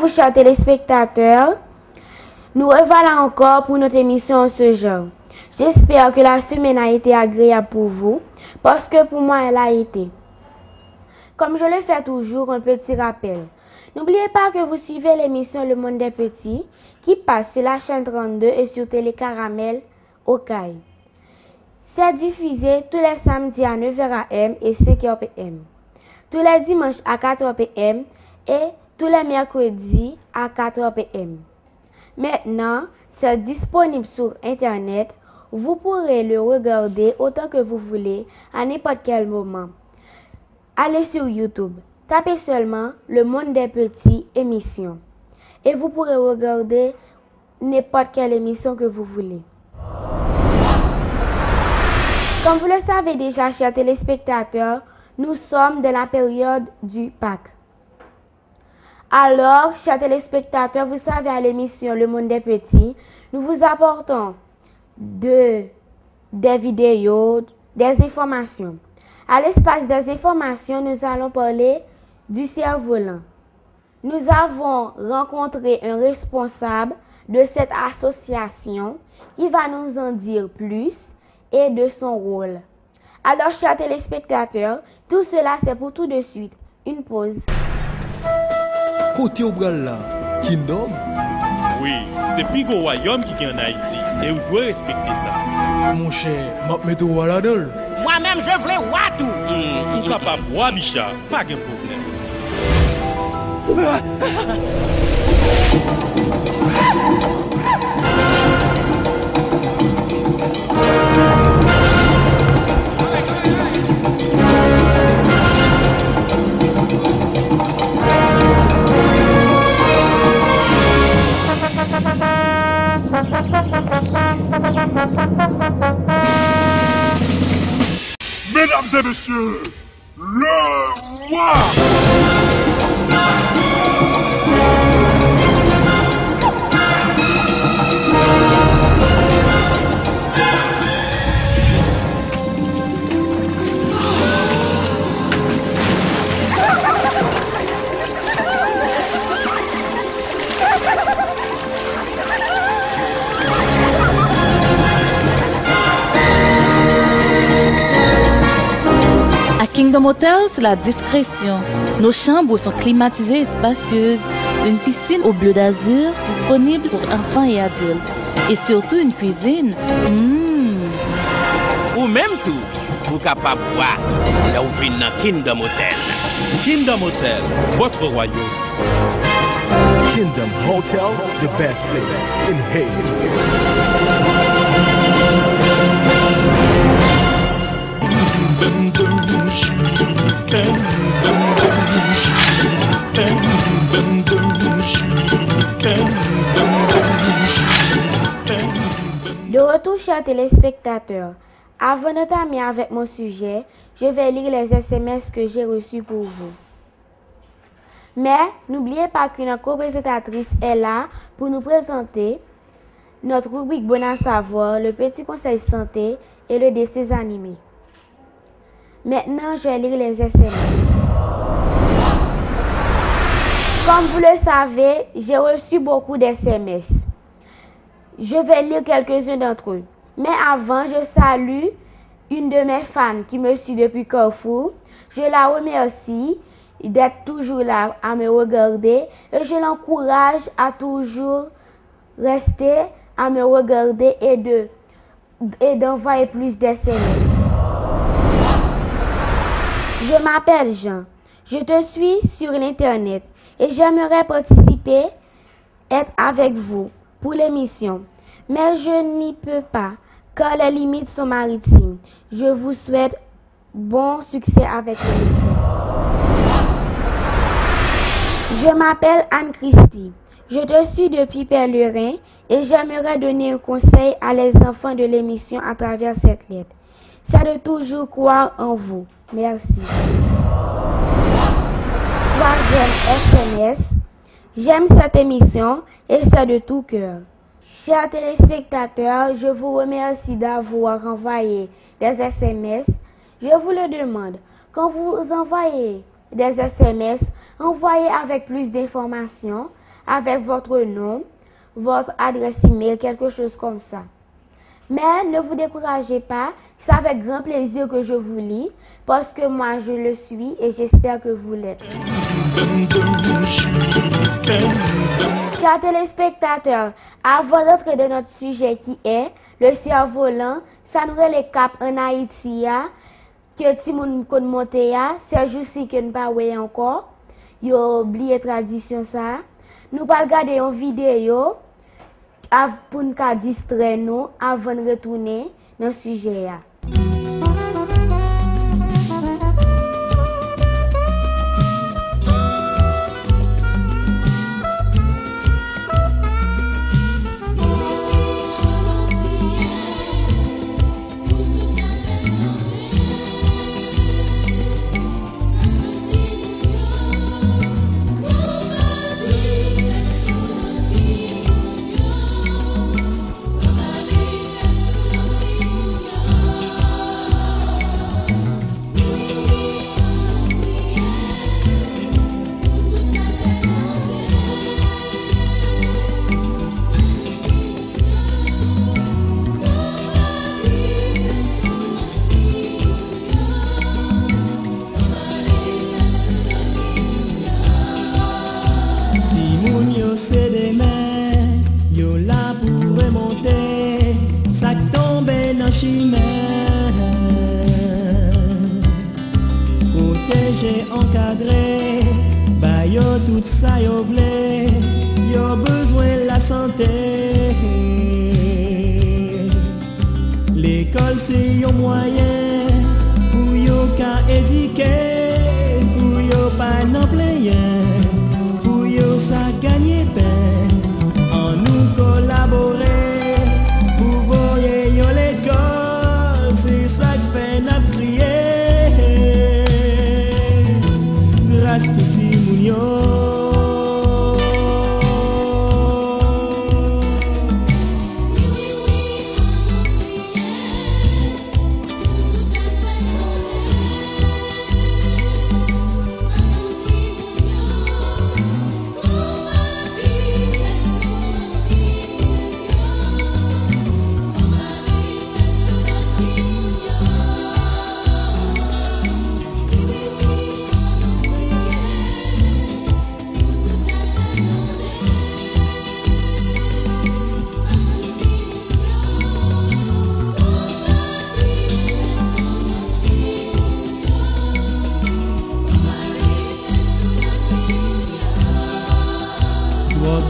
vous, chers téléspectateurs. Nous revoilà encore pour notre émission en ce genre. J'espère que la semaine a été agréable pour vous, parce que pour moi, elle a été. Comme je le fais toujours, un petit rappel. N'oubliez pas que vous suivez l'émission Le Monde des Petits, qui passe sur la chaîne 32 et sur Télé Caramel au CAI. C'est diffusé tous les samedis à 9h AM et 5h PM, tous les dimanches à 4h PM et tous les mercredis à 4h PM. Maintenant, c'est disponible sur Internet. Vous pourrez le regarder autant que vous voulez, à n'importe quel moment. Allez sur YouTube, tapez seulement Le Monde des Petits émission et vous pourrez regarder n'importe quelle émission que vous voulez. Comme vous le savez déjà, chers téléspectateurs, nous sommes dans la période du Pâques. Alors, chers téléspectateurs, vous savez, à l'émission Le Monde des Petits, nous vous apportons des vidéos, des informations. À l'espace des informations, nous allons parler du cerf-volant. Nous avons rencontré un responsable de cette association qui va nous en dire plus et de son rôle. Alors, chers téléspectateurs, tout cela c'est pour tout de suite. Une pause. Côté au là, Kingdom. Oui, c'est Pigo Royaume qui est en Haïti et vous devez respecter ça. Mon cher, m'a mettre au là dedans. Moi-même, je voulais Watou. Ou capable voir Bicha, pas de problème. Mesdames et messieurs, le roi! Kingdom Hotel, c'est la discrétion. Nos chambres sont climatisées et spacieuses. Une piscine au bleu d'azur disponible pour enfants et adultes. Et surtout une cuisine. Ou même tout, vous capable de voir là où vient dans Kingdom Hotel. Kingdom Hotel, votre royaume. Kingdom Hotel, the best place in Haiti. De retour, chers téléspectateurs, avant d'entamer avec mon sujet, je vais lire les SMS que j'ai reçus pour vous. Mais n'oubliez pas qu'une co-présentatrice est là pour nous présenter notre rubrique Bon à savoir, le petit conseil santé et le décès animé. Maintenant, je vais lire les SMS. Comme vous le savez, j'ai reçu beaucoup d'SMS. Je vais lire quelques-uns d'entre eux. Mais avant, je salue une de mes fans qui me suit depuis Carrefour. Je la remercie d'être toujours là à me regarder et je l'encourage à toujours rester à me regarder et d'envoyer plus d'SMS. Je m'appelle Jean. Je te suis sur l'internet et j'aimerais participer, être avec vous pour l'émission. Mais je n'y peux pas car les limites sont maritimes. Je vous souhaite bon succès avec l'émission. Je m'appelle Anne-Christie. Je te suis depuis Pèlerin et j'aimerais donner un conseil à les enfants de l'émission à travers cette lettre. C'est de toujours croire en vous. Merci. Troisième SMS. J'aime cette émission et c'est de tout cœur. Chers téléspectateurs, je vous remercie d'avoir envoyé des SMS. Je vous le demande, quand vous envoyez des SMS, envoyez avec plus d'informations avec votre nom, votre adresse email, quelque chose comme ça. Mais ne vous découragez pas, c'est avec grand plaisir que je vous lis, parce que moi je le suis et j'espère que vous l'êtes. Chers téléspectateurs, avant d'entrer dans notre sujet qui est le cerf-volant, ça nous les cap en Haïti, que si moun kon monte c'est juste que nous pas ouais encore, yo oublié tradition ça. Nous pas regarder une vidéo pour nous distraire nous avant de retourner dans le sujet. Protégé, encadré, bah yo tout ça yo vle, yo besoin la santé. L'école c'est un moyen pour yo ka éduquer, pour yo pas non plein, pour yo ça gagner pain. En nous collaborer pour voyer yo l'école, c'est ça que fait n'a crier. Grâce petit mounio.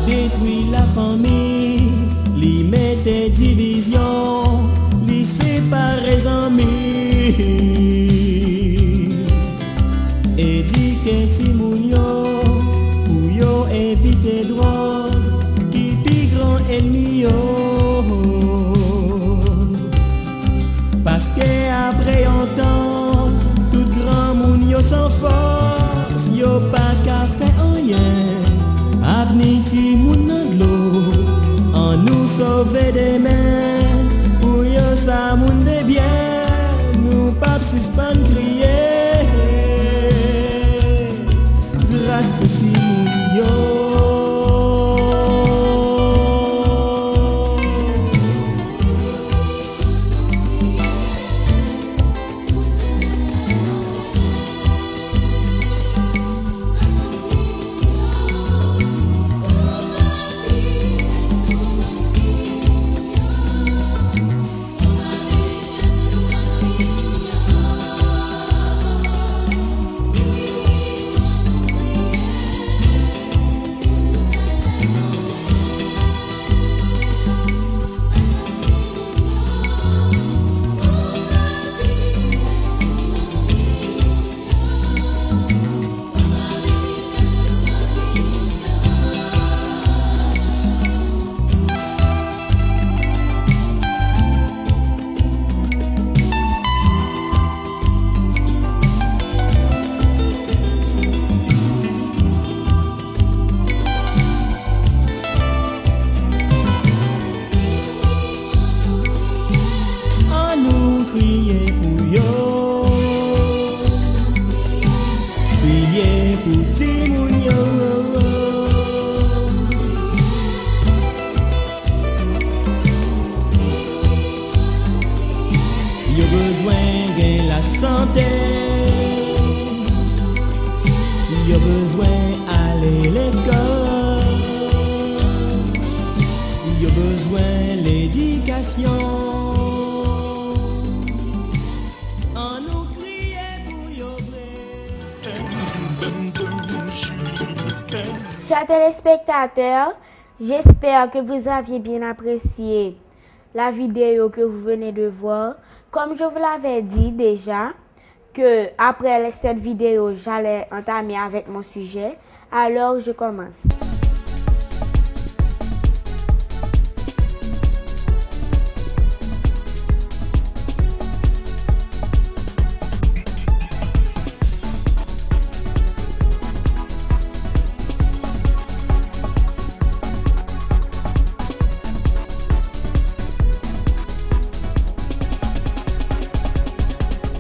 Détruit la famille, li mette division, li sépare les amis. Éduquer ti moun yo, pour yo éviter drogue, qui pi grand ennemi yo. Parce que après un temps, tout grand moun yo sans force, yo pas qu'à faire rien. Avenir ti moun nan l'eau, en nous sauver des mains, pour yo sa moun de bien, nous pas suspend crier. Grâce petit moun yo. y a besoin l'éducation. En nous crier pour y Chers téléspectateurs, j'espère que vous aviez bien apprécié la vidéo que vous venez de voir. Comme je vous l'avais dit déjà, que après cette vidéo, j'allais entamer avec mon sujet. Alors, je commence.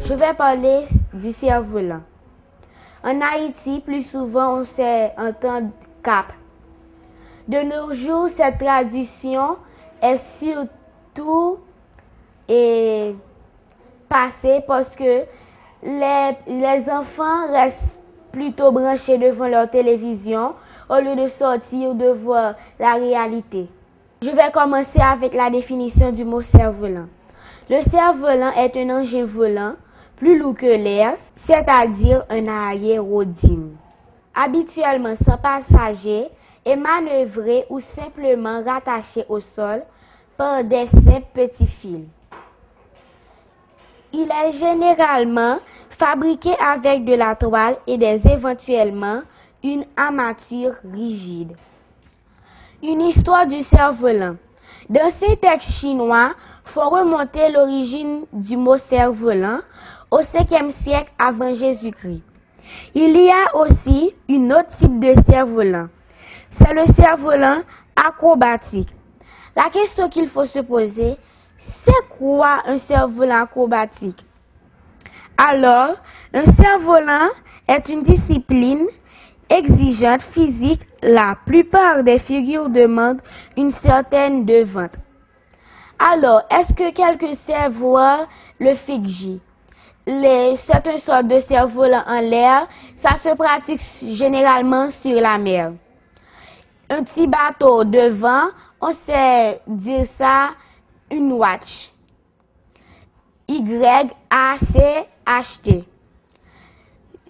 Je vais parler du cerf-volant. En Haïti, plus souvent, on s'entend cap. De nos jours, cette tradition est surtout passée parce que les enfants restent plutôt branchés devant leur télévision au lieu de sortir de voir la réalité. Je vais commencer avec la définition du mot cerf-volant. Le cerf-volant est un engin volant plus lourd que l'air, c'est-à-dire un aérodine. Habituellement sans passager et manœuvré ou simplement rattaché au sol par des simples petits fils. Il est généralement fabriqué avec de la toile et éventuellement une armature rigide. Une histoire du cerf-volant. D'anciens textes chinois font remonter l'origine du mot cerf-volant au 5e siècle avant Jésus-Christ. Il y a aussi un autre type de cerf-volant. C'est le cerf-volant acrobatique. La question qu'il faut se poser, c'est quoi un cerf-volant acrobatique? Alors, un cerf-volant est une discipline exigeante physique. La plupart des figures demandent une certaine devante. Alors, est-ce que quelqu'un sait voir le fidji? Certaines sortes de cerfs-volants en l'air, ça se pratique généralement sur la mer. Un petit bateau devant, on sait dire ça une watch. Y-A-C-H-T.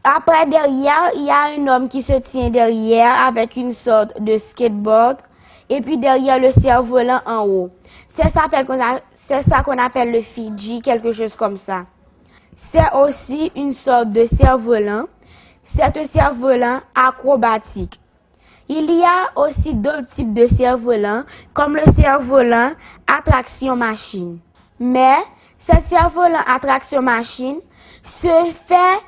Après, derrière, il y a un homme qui se tient derrière avec une sorte de skateboard. Et puis derrière le cerf-volant en haut. C'est ça qu'on appelle le Fidji, quelque chose comme ça. C'est aussi une sorte de cerf-volant. C'est un cerf-volant acrobatique. Il y a aussi d'autres types de cerfs-volants, comme le cerf-volant à traction machine. Mais ce cerf-volant à traction machine se fait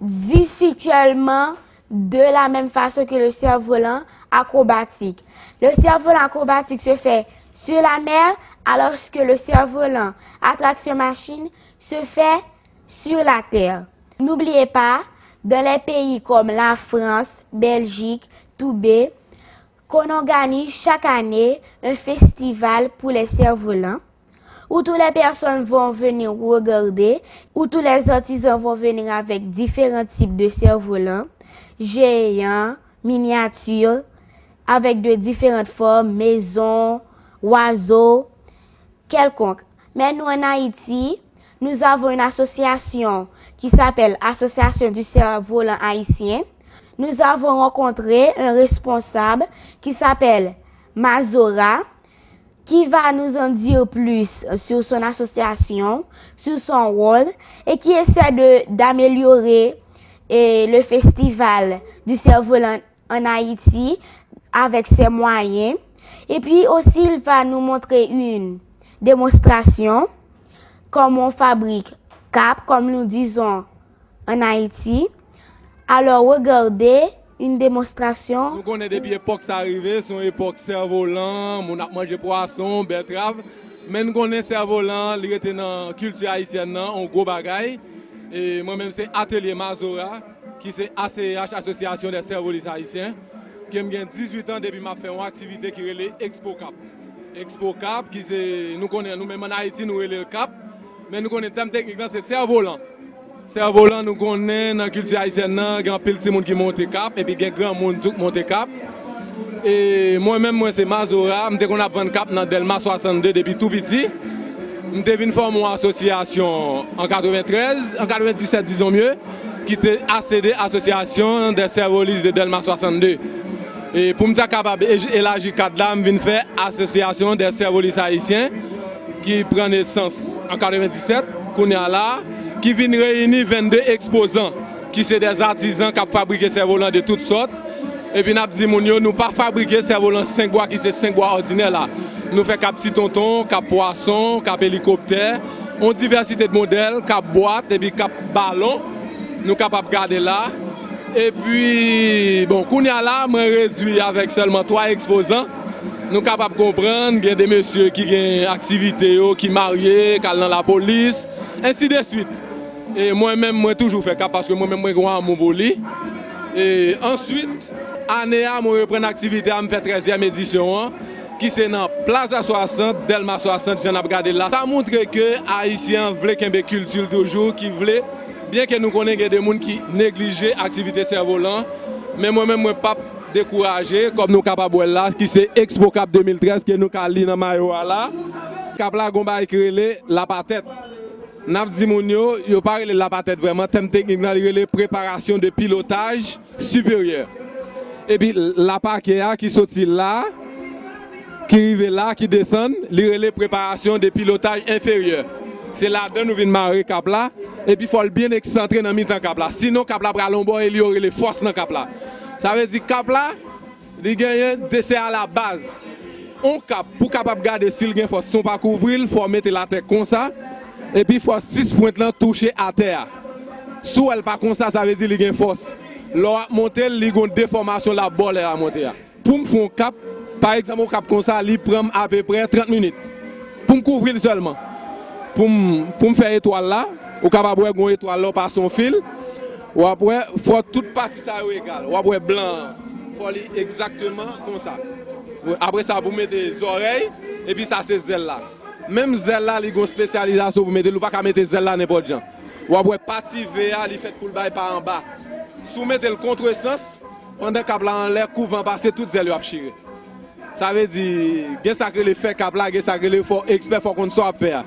difficilement de la même façon que le cerf-volant acrobatique. Le cerf-volant acrobatique se fait sur la mer, alors que le cerf-volant à traction machine se fait sur la terre. N'oubliez pas, dans les pays comme la France, Belgique, Toubé, qu'on organise chaque année un festival pour les cerfs-volants, où toutes les personnes vont venir regarder, où tous les artisans vont venir avec différents types de cerfs-volants, géants, miniatures, avec de différentes formes, maisons, oiseaux, quelconques. Mais nous, en Haïti, nous avons une association qui s'appelle Association du cerf-volant haïtien. Nous avons rencontré un responsable qui s'appelle Mazora, qui va nous en dire plus sur son association, sur son rôle, et qui essaie d'améliorer le festival du cerf-volant en Haïti avec ses moyens. Et puis aussi, il va nous montrer une démonstration, comment on fabrique cap, comme nous disons en Haïti. Alors, regardez une démonstration. Nous connaissons depuis l'époque ça arrivé, son époque cerf-volant, on a mangé poisson, betterave. Mais nous connaissons cerf-volant, il était dans la culture haïtienne, en gros bagaille. Et moi-même, c'est Atelier Mazora, qui c'est ACH, Association des cerfs-volants haïtiens, qui a 18 ans depuis que j'ai fait une activité qui est Expo Cap. Expo Cap, qui c'est, nous connaissons, nous-mêmes en Haïti, nous relèvons le Cap, mais nous connaissons le thème technique, c'est cerf-volant. Cerf-volant, nous connaissons dans la culture haïtienne, il y a un petit monde qui monte cap, et puis il y a un grand monde qui monte cap. Et moi-même, moi c'est Mazora, je suis appris cap dans Delma 62 depuis tout petit. Je suis venu former une association en 93, en 97 disons mieux, qui était ACD, Association des Servolistes de Delma 62. Et pour me dire capable d'élargir cadre là, je viens faire Association des Servolistes haïtiens qui prend naissance en 97, qu'on est là, qui vient réunir 22 exposants, qui sont des artisans qui fabriquent ces volants de toutes sortes. Et puis nous avons dit, nous pas fabriquer ces volants 5 bois qui sont 5 bois ordinaires là. Nous faisons cap petit tonton, cap poisson, cap hélicoptère, on diversité de modèles, cap boîte et puis cap ballon. Nous sommes capables de garder là. Et puis, bon, qu'on est là, moi réduit avec seulement 3 exposants. Nous sommes capables de comprendre qu'il y a des messieurs qui ont des activités, qui sont mariés, qui sont dans la police, ainsi de suite. Et moi-même, moi toujours fait cap parce que moi-même, je suis un Montboli. Et ensuite, année à moi reprendre l'activité, je fais 13e édition, qui c'est dans Plaza 60, Delma 60, j'en ai regardé là. Ça montre que les Haïtiens veulent qu'il y ait une culture toujours, qui veulent, bien que nous connaissions des gens qui négligent l'activité cerf-volant, mais moi-même, je ne suis pas découragé, comme nous sommes capables là, qui c'est Expo Cap 2013, que nous avons dans Mayo là. Cap là, on va écrire la patette. N'a dit monio, yo pas la patette vraiment thème technique dans les préparation de pilotage supérieur. Et puis la paquet qui sorti là, qui arrive là, qui descend, les préparation de pilotage inférieur. C'est là-dedans nous venons marrer cap là et puis il faut bien excentrer dans mi-temps cap là. Sinon cap là bras lombo il y aurait les forces dans cap là. Ça veut dire cap là, il gagne c'est à la base. On cap pour capable garder s'il gagne force son pas couvrir, il faut mettre la tête comme ça. Et puis il faut 6 pointes là toucher à terre. Si elle pas comme ça, ça veut dire qu'il y a une force. Lorsqu'on monte, il y a une déformation la balle à monter. Pour me faire un cap, par exemple, un cap comme ça, il prend à peu près 30 minutes. Pour me couvrir seulement. Pour me faire étoile là, ou capable de faire une étoile là par son fil. Ou après, il faut toute partie ça égale. Ou après blanc, il faut exactement comme ça. Après ça, vous mettez les oreilles et puis ça c'est zèle là. Même zèle là, il y a une spécialisation, vous mettez, pas qu'à mettre zèle là n'importe quoi. Ou après, partie VA, il fait pour le bail par en bas. Si vous mettez le contresens, pendant que là en l'air, couvant passer, toute zèle va chirer. Ça veut dire, il y a ça que les faits cap là, il y a ça que les experts faut qu'on soit à faire.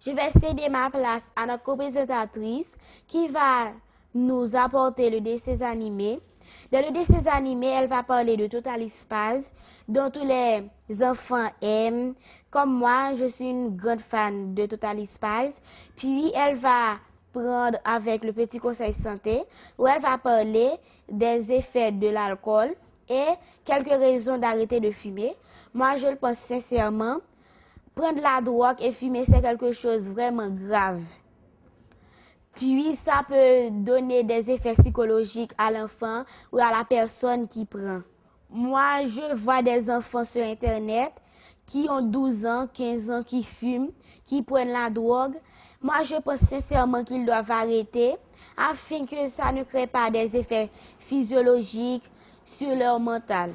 Je vais céder ma place à notre co-présentatrice qui va nous apporter le dessin animé. Dans le dessin animé, elle va parler de Total Spies, dont tous les enfants aiment. Comme moi, je suis une grande fan de Total Spies. Puis, elle va prendre avec le petit conseil santé, où elle va parler des effets de l'alcool et quelques raisons d'arrêter de fumer. Moi, je le pense sincèrement. Prendre la drogue et fumer, c'est quelque chose vraiment grave. Puis, ça peut donner des effets psychologiques à l'enfant ou à la personne qui prend. Moi, je vois des enfants sur Internet qui ont 12 ans, 15 ans, qui fument, qui prennent la drogue. Moi, je pense sincèrement qu'ils doivent arrêter afin que ça ne crée pas des effets physiologiques sur leur mental.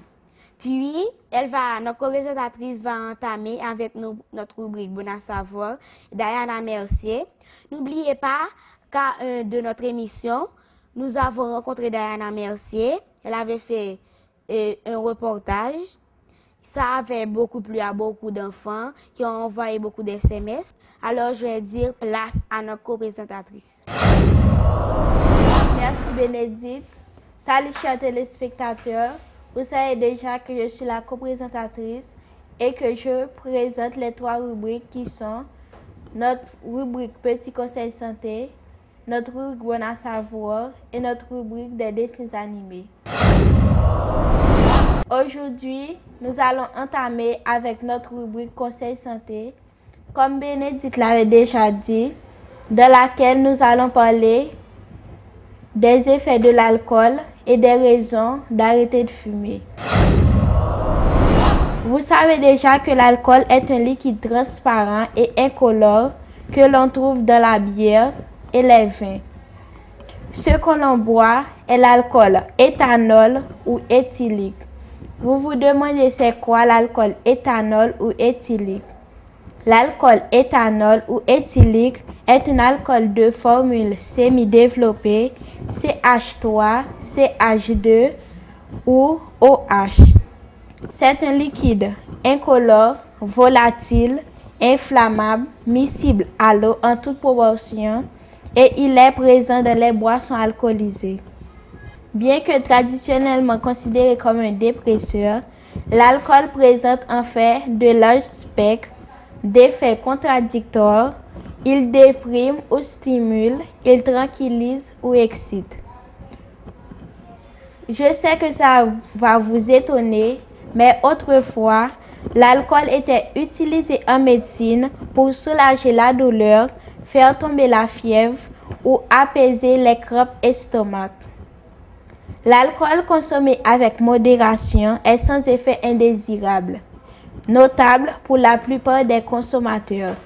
Puis, notre co-présentatrice va entamer avec notre rubrique Bon à savoir, Diana Mercier. N'oubliez pas qu'à de notre émission, nous avons rencontré Diana Mercier. Elle avait fait un reportage. Ça avait beaucoup plu à beaucoup d'enfants qui ont envoyé beaucoup d'SMS. Alors, je vais dire place à notre co-présentatrice. Merci Bénédicte. Salut chers téléspectateurs. Vous savez déjà que je suis la co-présentatrice et que je présente les 3 rubriques qui sont notre rubrique Petit Conseil Santé, notre rubrique Bon à savoir et notre rubrique des dessins animés. Aujourd'hui, nous allons entamer avec notre rubrique Conseil Santé, comme Bénédicte l'avait déjà dit, dans laquelle nous allons parler des effets de l'alcool et des raisons d'arrêter de fumer. Vous savez déjà que l'alcool est un liquide transparent et incolore que l'on trouve dans la bière et les vins. Ce que l'on boit est l'alcool éthanol ou éthylique. Vous vous demandez c'est quoi l'alcool éthanol ou éthylique? L'alcool éthanol ou éthylique est un alcool de formule semi-développée CH3, CH2 ou OH. C'est un liquide incolore, volatile, inflammable, miscible à l'eau en toute proportion et il est présent dans les boissons alcoolisées. Bien que traditionnellement considéré comme un dépresseur, l'alcool présente en fait de larges spectres d'effets contradictoires. Il déprime ou stimule, il tranquillise ou excite. Je sais que ça va vous étonner, mais autrefois, l'alcool était utilisé en médecine pour soulager la douleur, faire tomber la fièvre ou apaiser les crampes estomac. L'alcool consommé avec modération est sans effet indésirable, notable pour la plupart des consommateurs.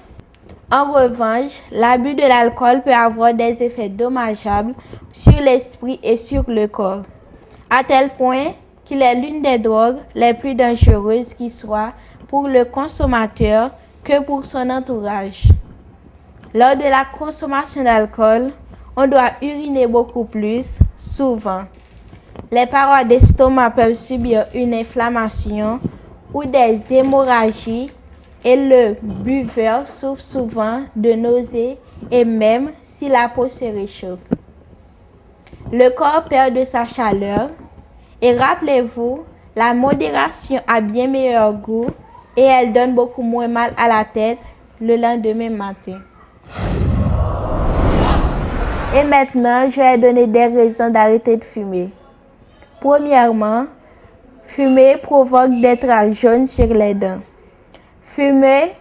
En revanche, l'abus de l'alcool peut avoir des effets dommageables sur l'esprit et sur le corps, à tel point qu'il est l'une des drogues les plus dangereuses qui soit pour le consommateur que pour son entourage. Lors de la consommation d'alcool, on doit uriner beaucoup plus, souvent. Les parois d'estomac peuvent subir une inflammation ou des hémorragies et le buveur souffre souvent de nausées et même si la peau se réchauffe. Le corps perd de sa chaleur et rappelez-vous, la modération a bien meilleur goût et elle donne beaucoup moins mal à la tête le lendemain matin. Et maintenant, je vais donner des raisons d'arrêter de fumer. Premièrement, fumer provoque des traces jaunes sur les dents. Fumer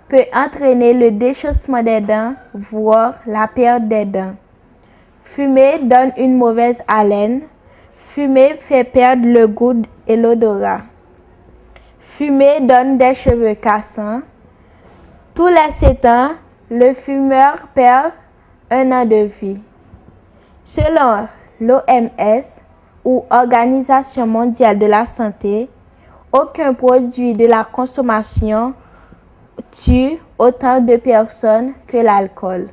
peut entraîner le déchaussement des dents, voire la perte des dents. Fumer donne une mauvaise haleine. Fumer fait perdre le goût et l'odorat. Fumer donne des cheveux cassants. Tous les 7 ans, le fumeur perd 1 an de vie. Selon l'OMS, ou Organisation mondiale de la santé, aucun produit de la consommation tue autant de personnes que l'alcool.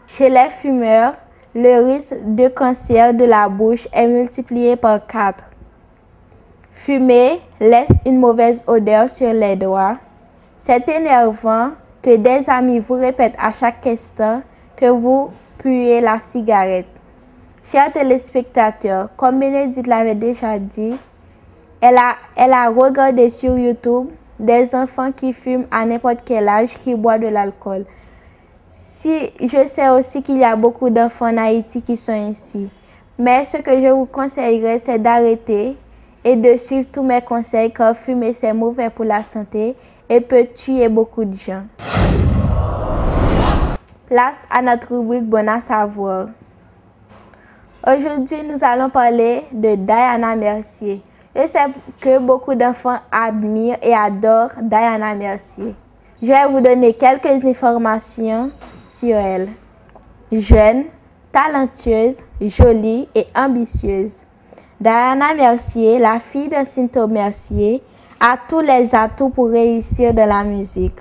Chez les fumeurs, le risque de cancer de la bouche est multiplié par 4. Fumer laisse une mauvaise odeur sur les doigts. C'est énervant que des amis vous répètent à chaque instant que vous puez la cigarette. Chers téléspectateurs, comme Bénédicte l'avait déjà dit, elle a regardé sur YouTube des enfants qui fument à n'importe quel âge, qui boivent de l'alcool. Si je sais aussi qu'il y a beaucoup d'enfants en Haïti qui sont ainsi. Mais ce que je vous conseillerais, c'est d'arrêter et de suivre tous mes conseils, car fumer c'est mauvais pour la santé et peut tuer beaucoup de gens. Place à notre rubrique Bon à savoir. Aujourd'hui, nous allons parler de Diana Mercier. Je sais que beaucoup d'enfants admirent et adorent Diana Mercier. Je vais vous donner quelques informations sur elle. Jeune, talentueuse, jolie et ambitieuse. Diana Mercier, la fille de Cinto Mercier, a tous les atouts pour réussir dans la musique.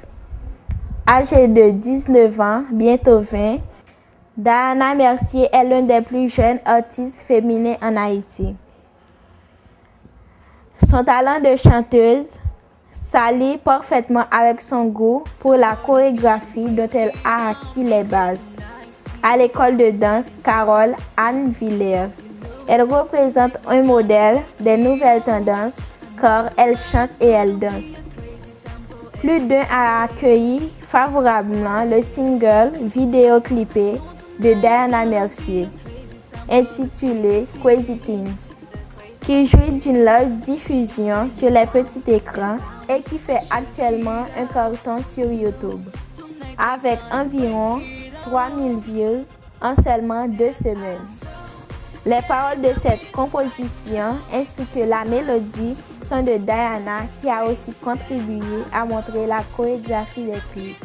Âgée de 19 ans, bientôt 20, Diana Mercier est l'une des plus jeunes artistes féminines en Haïti. Son talent de chanteuse s'allie parfaitement avec son goût pour la chorégraphie dont elle a acquis les bases. À l'école de danse Carole Anne Villers, elle représente un modèle des nouvelles tendances car elle chante et elle danse. Plus d'un a accueilli favorablement le single vidéoclipé de Diana Mercier, intitulé Crazy Things, qui jouit d'une large diffusion sur les petits écrans et qui fait actuellement un carton sur YouTube, avec environ 3000 views en seulement 2 semaines. Les paroles de cette composition ainsi que la mélodie sont de Diana, qui a aussi contribué à montrer la chorégraphie des clips.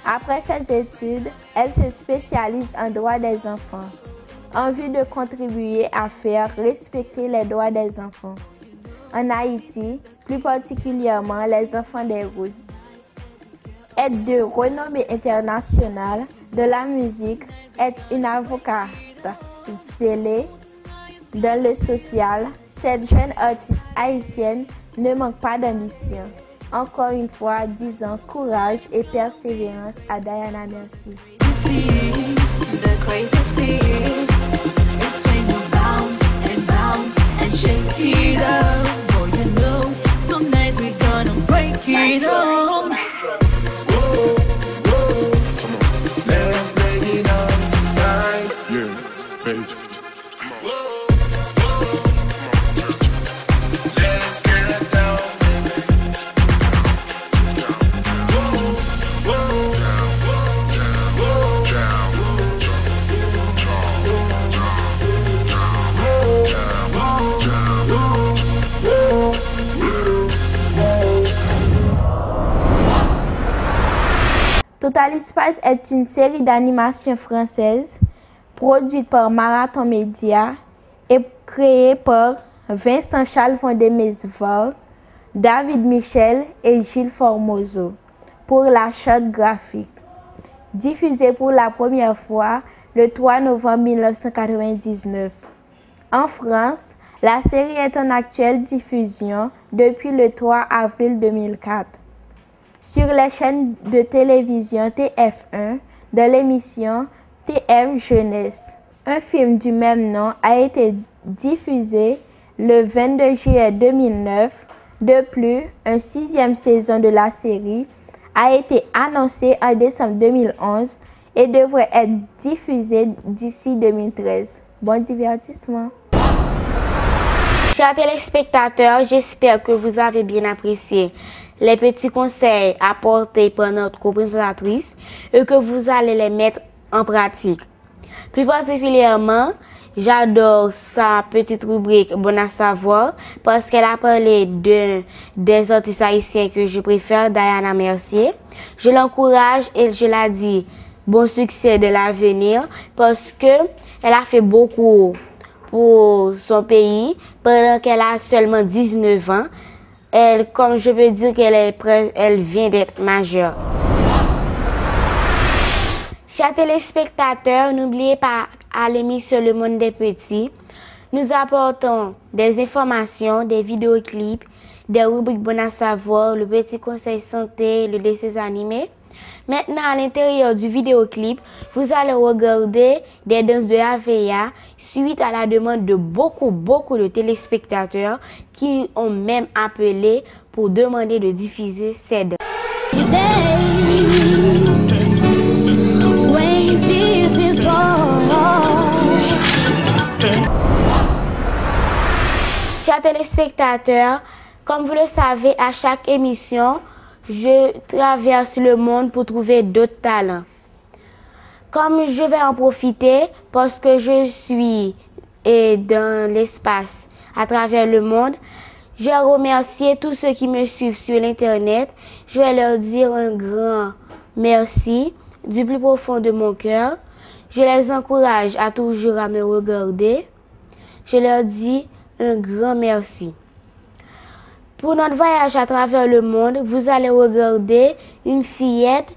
Après ses études, elle se spécialise en droit des enfants, en vue de contribuer à faire respecter les droits des enfants en Haïti, plus particulièrement les enfants des rues. Être de renommée internationale de la musique, être une avocate zélée dans le social, cette jeune artiste haïtienne ne manque pas d'ambition. Encore une fois, disons courage et persévérance à Diana Mercier. Total Spice est une série d'animation française produite par Marathon Média et créée par Vincent Charles Vendée-Mesvar, David Michel et Gilles Formoso pour la charte graphique. Diffusée pour la première fois le 3 novembre 1999. En France, la série est en actuelle diffusion depuis le 3 avril 2004. Sur les chaînes de télévision TF1 de l'émission TF Jeunesse. Un film du même nom a été diffusé le 22 juillet 2009. De plus, une 6e saison de la série a été annoncée en décembre 2011 et devrait être diffusée d'ici 2013. Bon divertissement! Chers téléspectateurs, j'espère que vous avez bien apprécié les petits conseils apportés par notre co-présentatrice et que vous allez les mettre en pratique. Plus particulièrement, j'adore sa petite rubrique Bon à savoir parce qu'elle a parlé des artistes haïtiens que je préfère, Diana Mercier. Je l'encourage et je la dis bon succès de l'avenir parce que elle a fait beaucoup pour son pays pendant qu'elle a seulement 19 ans. Elle, comme je peux dire qu'elle vient d'être majeure. Chers téléspectateurs, n'oubliez pas à l'émission Le Monde des Petits. Nous apportons des informations, des vidéoclips, des rubriques Bon à savoir, le petit conseil santé, le dessin animé. Maintenant, à l'intérieur du vidéoclip, vous allez regarder des danses de Avea suite à la demande de beaucoup de téléspectateurs qui ont même appelé pour demander de diffuser ces danses. Chers téléspectateurs, comme vous le savez, à chaque émission, je traverse le monde pour trouver d'autres talents. Comme je vais en profiter parce que je suis dans l'espace à travers le monde, je vais remercier tous ceux qui me suivent sur l'internet. Je vais leur dire un grand merci du plus profond de mon cœur. Je les encourage à toujours à me regarder. Je leur dis un grand merci. Pour notre voyage à travers le monde, vous allez regarder une fillette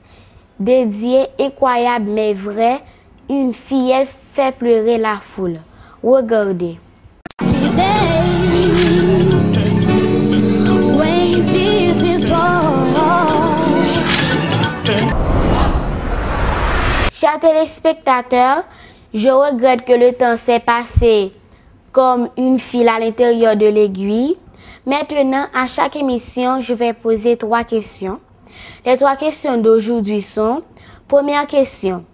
dédiée, incroyable mais vraie. Une fillette fait pleurer la foule. Regardez. Chers téléspectateurs, je regrette que le temps s'est passé comme une file à l'intérieur de l'aiguille. Maintenant, à chaque émission, je vais poser 3 questions. Les 3 questions d'aujourd'hui sont: première question,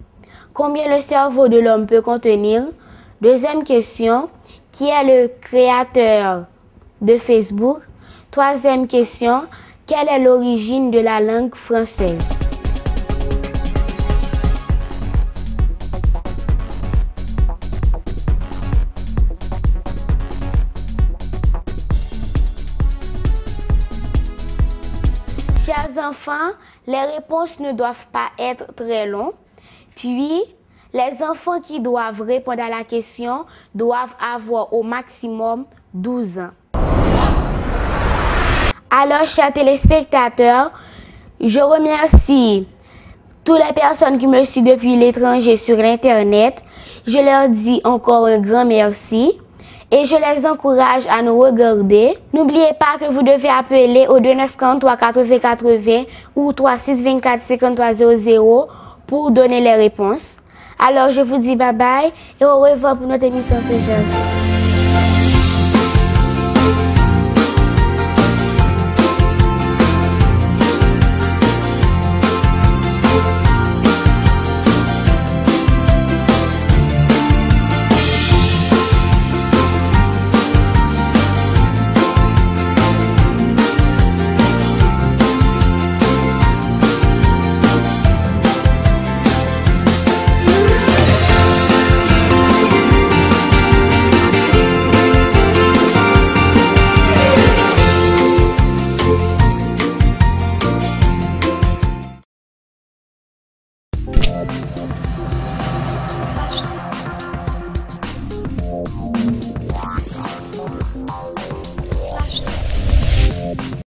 combien le cerveau de l'homme peut contenir? Deuxième question, qui est le créateur de Facebook? Troisième question, quelle est l'origine de la langue française? Chers enfants, les réponses ne doivent pas être très longues. Puis, les enfants qui doivent répondre à la question doivent avoir au maximum 12 ans. Alors, chers téléspectateurs, je remercie toutes les personnes qui me suivent depuis l'étranger sur l'Internet. Je leur dis encore un grand merci. Et je les encourage à nous regarder. N'oubliez pas que vous devez appeler au 2943 80 80 ou 36 24 53 00 pour donner les réponses. Alors je vous dis bye bye et au revoir pour notre émission ce jour.